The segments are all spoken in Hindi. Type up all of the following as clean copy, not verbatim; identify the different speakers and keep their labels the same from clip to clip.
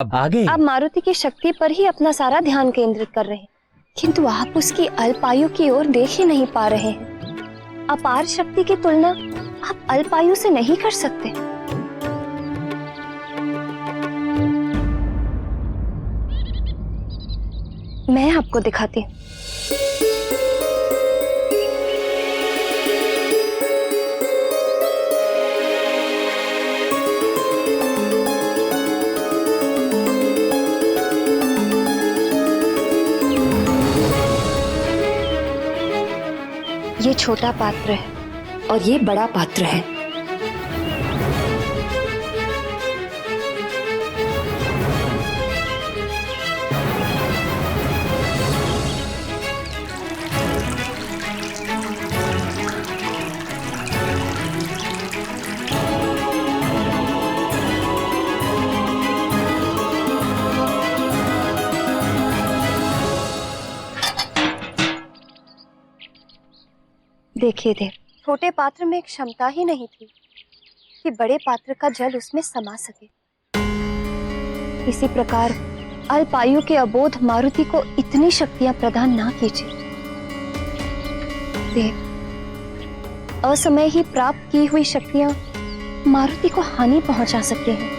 Speaker 1: अब आगे
Speaker 2: आप मारुति की शक्ति पर ही अपना सारा ध्यान केंद्रित कर रहे हैं, किंतु आप उसकी अल्पायु की ओर देख ही नहीं पा रहे हैं। अपार शक्ति की तुलना आप अल्पायु से नहीं कर सकते। मैं आपको दिखाती हूँ। ये छोटा पात्र है और ये बड़ा पात्र है। देखिए देव, छोटे पात्र में एक क्षमता ही नहीं थी कि बड़े पात्र का जल उसमें समा सके। इसी प्रकार अल्पायु के अबोध मारुति को इतनी शक्तियां प्रदान ना कीजिए। देव, असमय ही प्राप्त की हुई शक्तियां मारुति को हानि पहुंचा सकती हैं।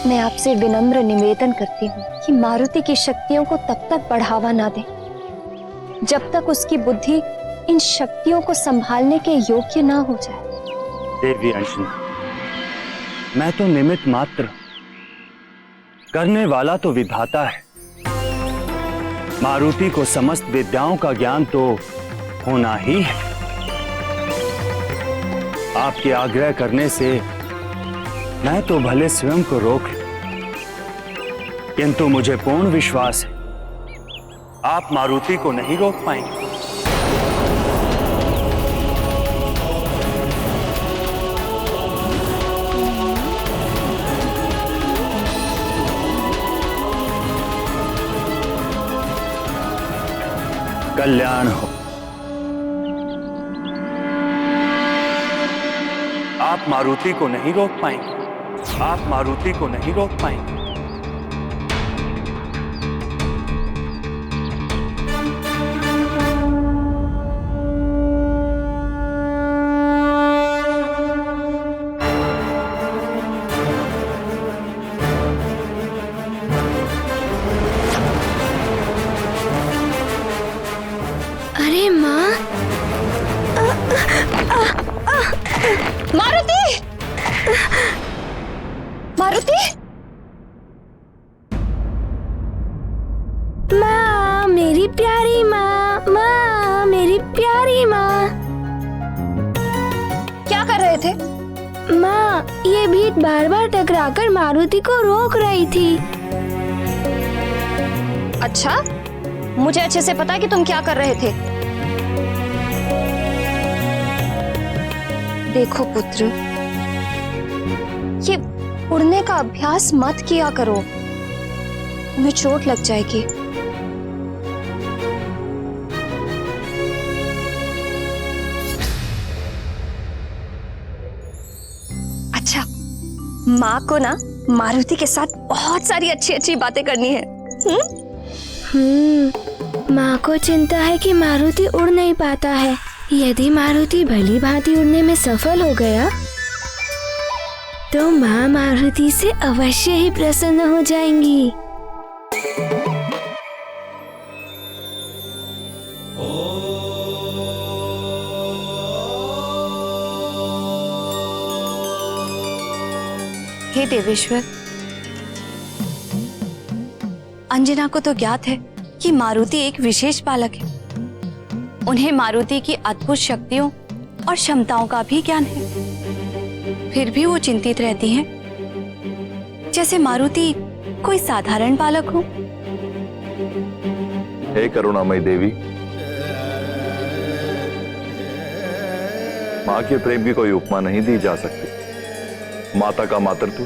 Speaker 2: मैं आपसे विनम्र निवेदन करती हूँ कि मारुति की शक्तियों को तब तक बढ़ावा ना दें जब तक उसकी बुद्धि इन शक्तियों को संभालने के योग्य ना हो जाए।
Speaker 1: देवी अंशनी, मैं तो निमित्त मात्र, करने वाला तो विधाता है। मारुति को समस्त विद्याओं का ज्ञान तो होना ही है। आपके आग्रह करने से मैं तो भले स्वयं को रोक लूं, किंतु मुझे पूर्ण विश्वास है आप मारुति को नहीं रोक पाएंगे। कल्याण हो। आप मारुति को नहीं रोक पाएंगे। आप मारुति को नहीं रोक पाएंगे।
Speaker 3: अरे माँ,
Speaker 2: मारुति! मारुति!
Speaker 3: माँ मेरी प्यारी माँ, माँ मेरी प्यारी माँ।
Speaker 2: क्या कर रहे थे?
Speaker 3: माँ, ये भीड़ बार बार टकराकर मारुति को रोक रही थी।
Speaker 2: अच्छा, मुझे अच्छे से पता है कि तुम क्या कर रहे थे। देखो पुत्र, ये उड़ने का अभ्यास मत किया करो, तुम्हें चोट लग जाएगी। अच्छा, माँ को ना मारुति के साथ बहुत सारी अच्छी अच्छी बातें करनी है।
Speaker 3: माँ को चिंता है कि मारुति उड़ नहीं पाता है। यदि मारुति भली भांति उड़ने में सफल हो गया तो माँ मारुति से अवश्य ही प्रसन्न हो जाएंगी।
Speaker 2: हे देवेश्वर, अंजना को तो ज्ञात है कि मारुति एक विशेष बालक है। उन्हें मारुति की अद्भुत शक्तियों और क्षमताओं का भी ज्ञान है। फिर भी वो चिंतित रहती हैं, जैसे मारुति कोई साधारण बालक हो।
Speaker 4: हे करुणामयी देवी, माँ के प्रेम की कोई उपमा नहीं दी जा सकती। माता का मातृत्व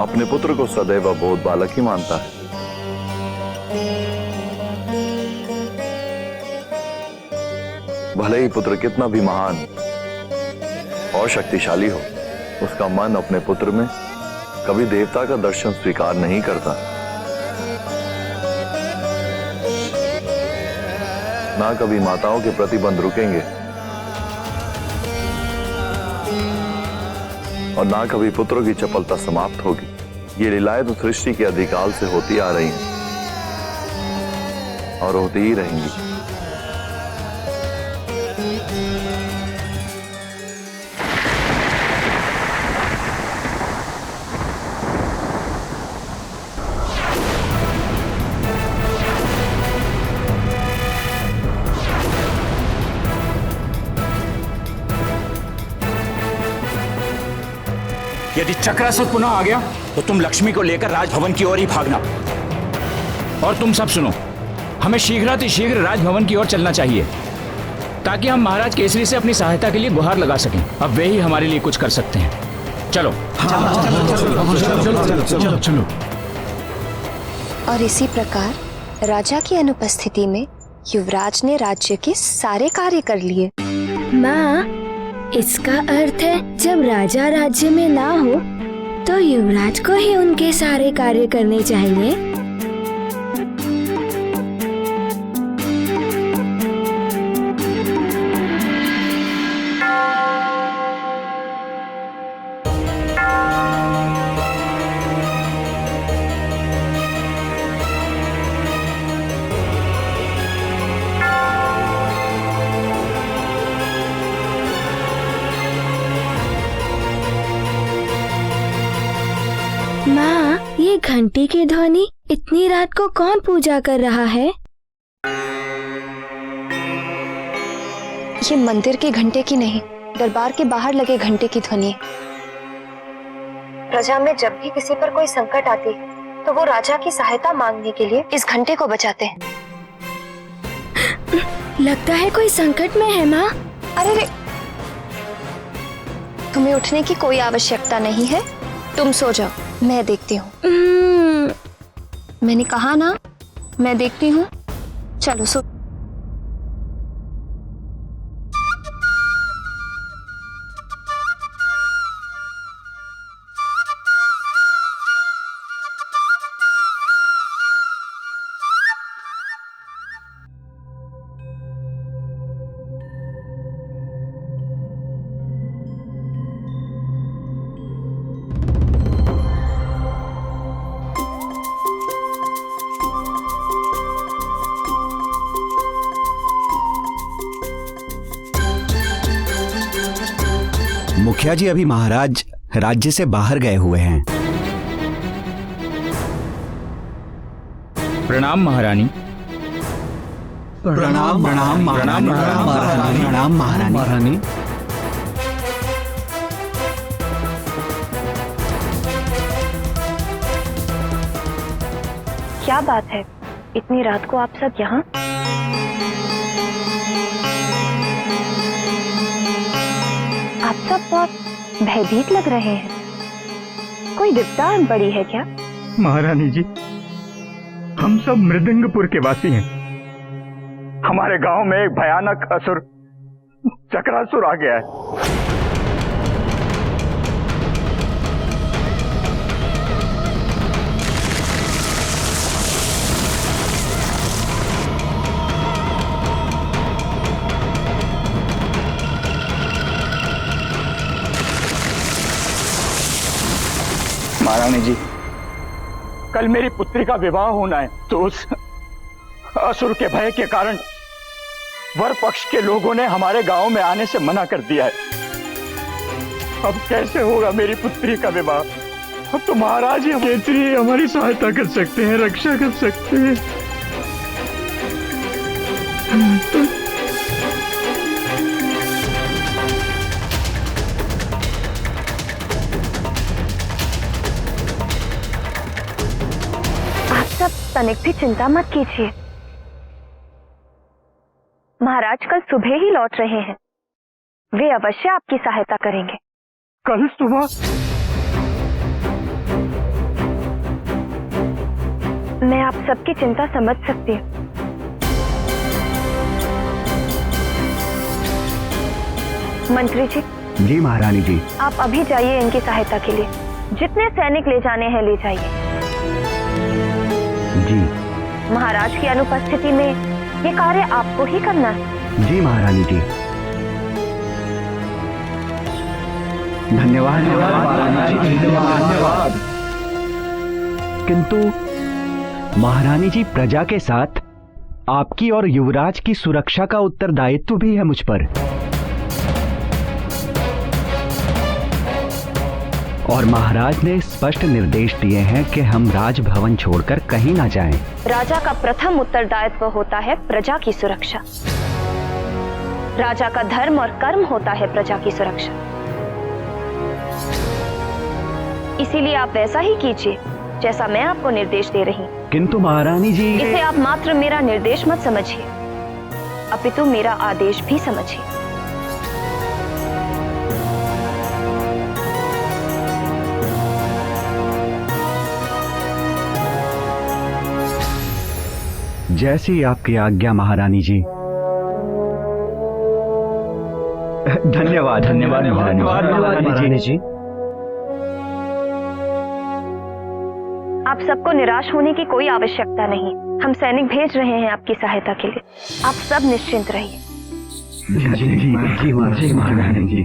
Speaker 4: अपने पुत्र को सदैव अबोध बालक ही मानता है। भले ही पुत्र कितना भी महान और शक्तिशाली हो, उसका मन अपने पुत्र में कभी देवता का दर्शन स्वीकार नहीं करता। ना कभी माताओं के प्रतिबंध रुकेंगे और ना कभी पुत्रों की चपलता समाप्त होगी। ये लीलाएं तो सृष्टि के अधिकाल से होती आ रही हैं और होती ही रहेंगी।
Speaker 5: यदि चक्रासुर पुनः आ गया तो तुम लक्ष्मी को लेकर राजभवन की ओर ही भागना। और तुम सब सुनो, हमें शीघ्रातिशीघ्र राजभवन की ओर चलना चाहिए ताकि हम महाराज केसरी से अपनी सहायता के लिए गुहार लगा सकें। अब वे ही हमारे लिए कुछ कर सकते हैं। चलो चलो।
Speaker 6: और इसी प्रकार राजा की अनुपस्थिति में युवराज ने राज्य के सारे कार्य कर लिए।
Speaker 3: माँ, इसका अर्थ है जब राजा राज्य में ना हो तो युवराज को ही उनके सारे कार्य करने चाहिए। माँ, ये घंटी की ध्वनि इतनी रात को कौन पूजा कर रहा है?
Speaker 6: ये मंदिर के घंटे की नहीं, दरबार के बाहर लगे घंटे की ध्वनि है। प्रजा में जब भी किसी पर कोई संकट आती है तो वो राजा की सहायता मांगने के लिए इस घंटे को बजाते हैं।
Speaker 3: लगता है कोई संकट में है माँ।
Speaker 6: अरे रे, तुम्हें उठने की कोई आवश्यकता नहीं है, तुम सो जाओ, मैं देखती हूँ। मैंने कहा ना, मैं देखती हूँ। चलो सो।
Speaker 7: मुखिया जी, अभी महाराज राज्य से बाहर गए हुए हैं।
Speaker 5: प्रणाम महारानी।
Speaker 7: प्रणाम प्रणाम महारानी। प्रणाम महारानी।
Speaker 6: क्या बात है, इतनी रात को आप सब यहाँ? आप सब बहुत भयभीत लग रहे हैं। कोई विपदा पड़ी है क्या?
Speaker 5: महारानी जी, हम सब मृदंगपुर के वासी हैं। हमारे गांव में एक भयानक असुर चक्रासुर आ गया है। महारानी जी, कल मेरी पुत्री का विवाह होना है, तो उस असुर के भय के कारण वर पक्ष के लोगों ने हमारे गांव में आने से मना कर दिया है। अब कैसे होगा मेरी पुत्री का विवाह? अब तो महाराज ही केसरी हमारी सहायता कर सकते हैं, रक्षा कर सकते हैं।
Speaker 6: तनिक भी चिंता मत कीजिए, महाराज कल सुबह ही लौट रहे हैं। वे अवश्य आपकी सहायता करेंगे।
Speaker 5: कल सुबह?
Speaker 6: मैं आप सबकी चिंता समझ सकती हूँ। मंत्री जी,
Speaker 7: जी महारानी जी।
Speaker 6: आप अभी जाइए इनकी सहायता के लिए। जितने सैनिक ले जाने हैं ले जाइए।
Speaker 7: जी
Speaker 6: महाराज की अनुपस्थिति में ये कार्य आपको ही करना है।
Speaker 7: जी महारानी जी। धन्यवाद धन्यवाद। किंतु महारानी जी, प्रजा के साथ आपकी और युवराज की सुरक्षा का उत्तरदायित्व भी है मुझ पर। और महाराज ने स्पष्ट निर्देश दिए हैं कि हम राजभवन छोड़कर कहीं ना जाएं।
Speaker 6: राजा का प्रथम उत्तरदायित्व होता है प्रजा की सुरक्षा। राजा का धर्म और कर्म होता है प्रजा की सुरक्षा। इसीलिए आप वैसा ही कीजिए जैसा मैं आपको निर्देश दे रही हूँ।
Speaker 7: किंतु महारानी जी,
Speaker 6: इसे आप मात्र मेरा निर्देश मत समझिए, अपितु मेरा आदेश भी समझिए।
Speaker 7: जैसी आपकी आज्ञा महारानी जी। धन्यवाद धन्यवाद महारानी जी।
Speaker 6: आप सबको निराश होने की कोई आवश्यकता नहीं। हम सैनिक भेज रहे हैं आपकी सहायता के लिए। आप सब निश्चिंत रहिए।
Speaker 7: जी महारानी जी।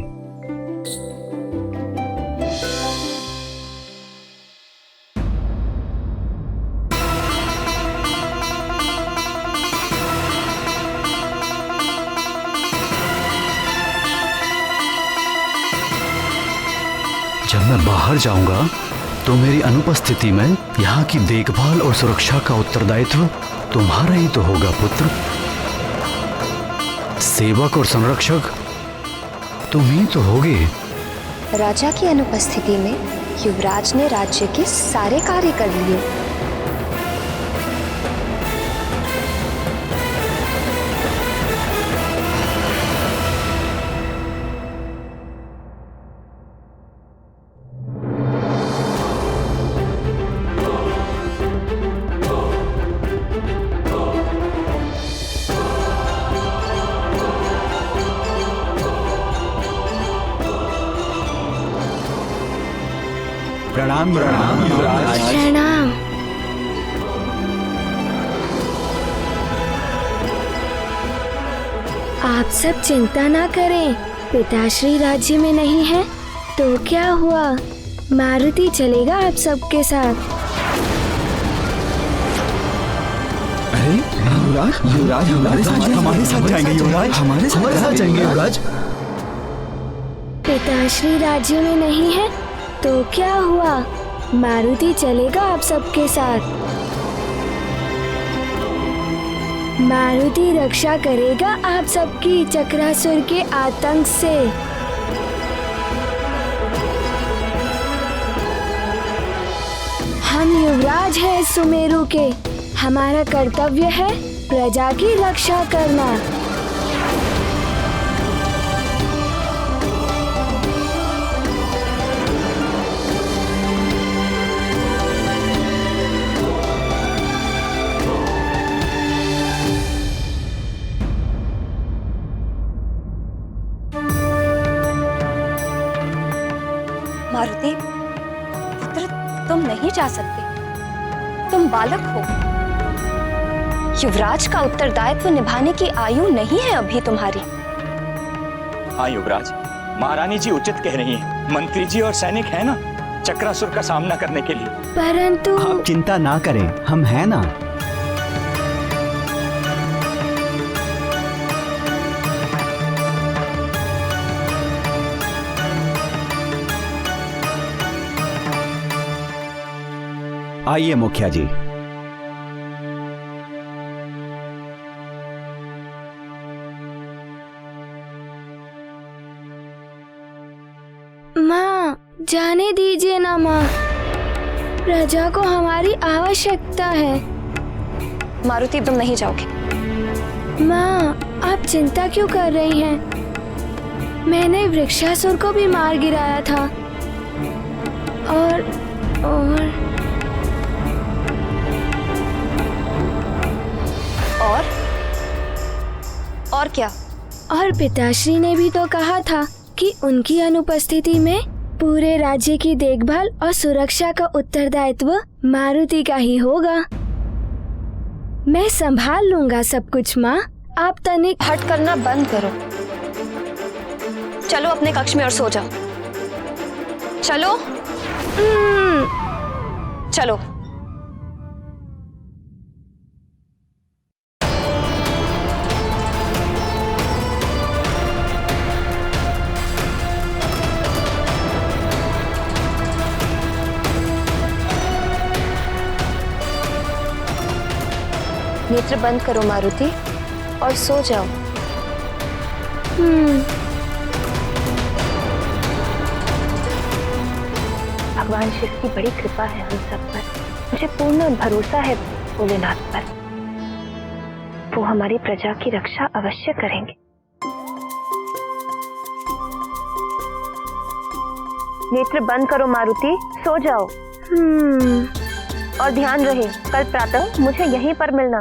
Speaker 8: जब मैं बाहर जाऊंगा तो मेरी अनुपस्थिति में यहाँ की देखभाल और सुरक्षा का उत्तरदायित्व तुम्हारा ही तो होगा पुत्र। सेवक और संरक्षक तुम ही तो होगे।
Speaker 6: राजा की अनुपस्थिति में युवराज ने राज्य के सारे कार्य कर लिए।
Speaker 7: प्रणाम प्रणाम युवराज।
Speaker 3: प्रणाम। आप सब चिंता ना करें, पिताश्री राज्य में नहीं है तो क्या हुआ, मारुति चलेगा आप सबके साथ।
Speaker 7: अरे युवराज हमारे साथ जाएंगे युवराज, हमारे साथ जाएंगे युवराज।
Speaker 3: पिताश्री राज्य में नहीं है तो क्या हुआ, मारुति चलेगा आप सबके साथ। मारुति रक्षा करेगा आप सबकी चक्रासुर के आतंक से। हम युवराज हैं सुमेरु के, हमारा कर्तव्य है प्रजा की रक्षा करना।
Speaker 2: मारुति पुत्र, तुम नहीं जा सकते, तुम बालक हो। युवराज का उत्तरदायित्व निभाने की आयु नहीं है अभी तुम्हारी।
Speaker 5: हाँ युवराज, महारानी जी उचित कह रही हैं। मंत्री जी और सैनिक हैं ना चक्रासुर का सामना करने के लिए।
Speaker 3: परंतु
Speaker 7: आप चिंता ना करें, हम हैं ना। आइए मुखिया जी।
Speaker 3: माँ, जाने दीजिए ना माँ, प्रजा को हमारी आवश्यकता है।
Speaker 6: मारुति, तुम नहीं जाओगे।
Speaker 3: माँ, आप चिंता क्यों कर रही हैं? मैंने वृक्षासुर को भी मार गिराया था। और
Speaker 6: और क्या?
Speaker 3: और पिताश्री ने भी तो कहा था कि उनकी अनुपस्थिति में पूरे राज्य की देखभाल और सुरक्षा का उत्तरदायित्व मारुति का ही होगा। मैं संभाल लूंगा सब कुछ माँ, आप तनिक
Speaker 6: हट करना बंद करो। चलो अपने कक्ष में और सो जाओ। चलो चलो। नेत्र बंद करो मारुति और सो जाओ। भगवान शिव की बड़ी कृपा है हम सब पर। मुझे पूर्ण भरोसा है भोलेनाथ पर। वो हमारी प्रजा की रक्षा अवश्य करेंगे। नेत्र बंद करो मारुति, सो जाओ। और ध्यान रहे कल प्रातः मुझे यहीं पर मिलना।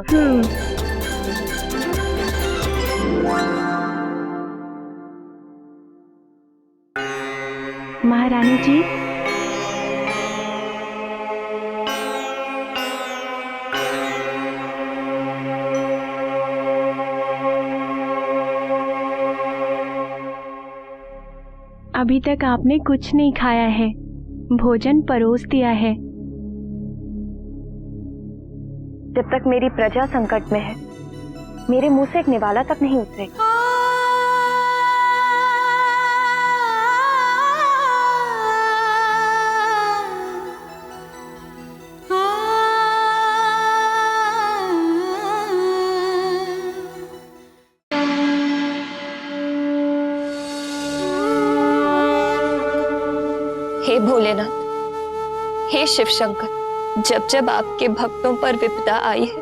Speaker 3: महारानी जी,
Speaker 9: अभी तक आपने कुछ नहीं खाया है, भोजन परोस दिया है।
Speaker 6: जब तक मेरी प्रजा संकट में है, मेरे मुंह से एक निवाला तक नहीं उतरेगा। हे भोलेनाथ, हे शिव शंकर, जब जब आपके भक्तों पर विपदा आई है,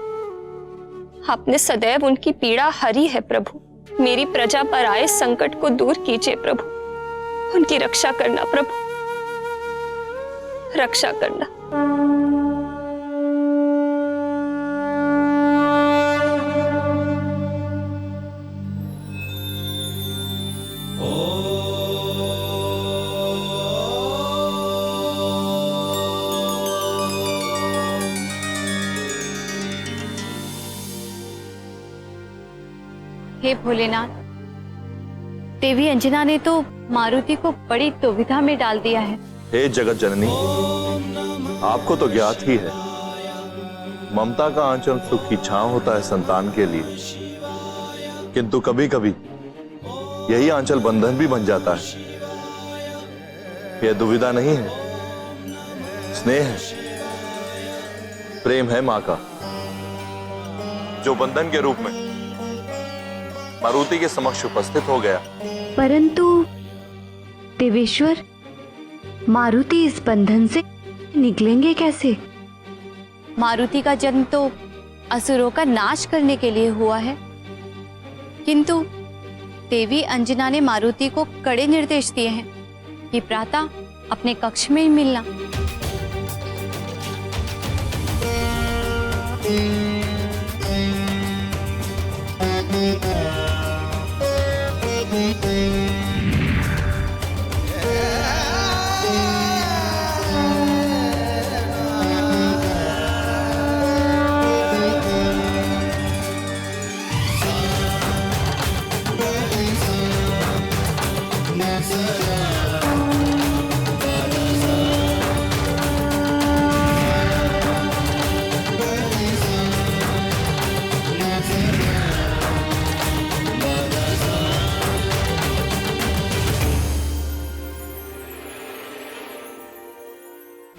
Speaker 6: आपने सदैव उनकी पीड़ा हरी है प्रभु। मेरी प्रजा पर आए संकट को दूर कीजिए प्रभु। उनकी रक्षा करना प्रभु, रक्षा करना।
Speaker 2: हे भोलेनाथ, देवी अंजना ने तो मारुति को बड़ी दुविधा में डाल दिया है।
Speaker 4: हे जगत जननी, आपको तो ज्ञात ही है, ममता का आंचल सुख की छांव होता है संतान के लिए, किंतु कभी कभी यही आंचल बंधन भी बन जाता है। यह दुविधा नहीं है, स्नेह है, प्रेम है मां का, जो बंधन के रूप में मारुति के समक्ष उपस्थित हो गया।
Speaker 2: परंतु देवेश्वर, मारुति इस बंधन से निकलेंगे कैसे? मारुति का जन्म तो असुरों का नाश करने के लिए हुआ है, किंतु देवी अंजना ने मारुति को कड़े निर्देश दिए हैं कि प्रातः अपने कक्ष में ही मिलना।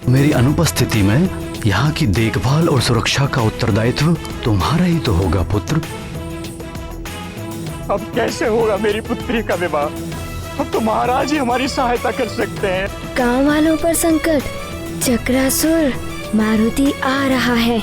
Speaker 8: मेरी अनुपस्थिति में यहाँ की देखभाल और सुरक्षा का उत्तरदायित्व तुम्हारा ही तो होगा पुत्र।
Speaker 5: अब कैसे होगा मेरी पुत्री का विवाह? अब तो महाराज ही हमारी सहायता कर सकते हैं।
Speaker 3: गांव वालों पर संकट, चक्रासुर मारुति आ रहा है।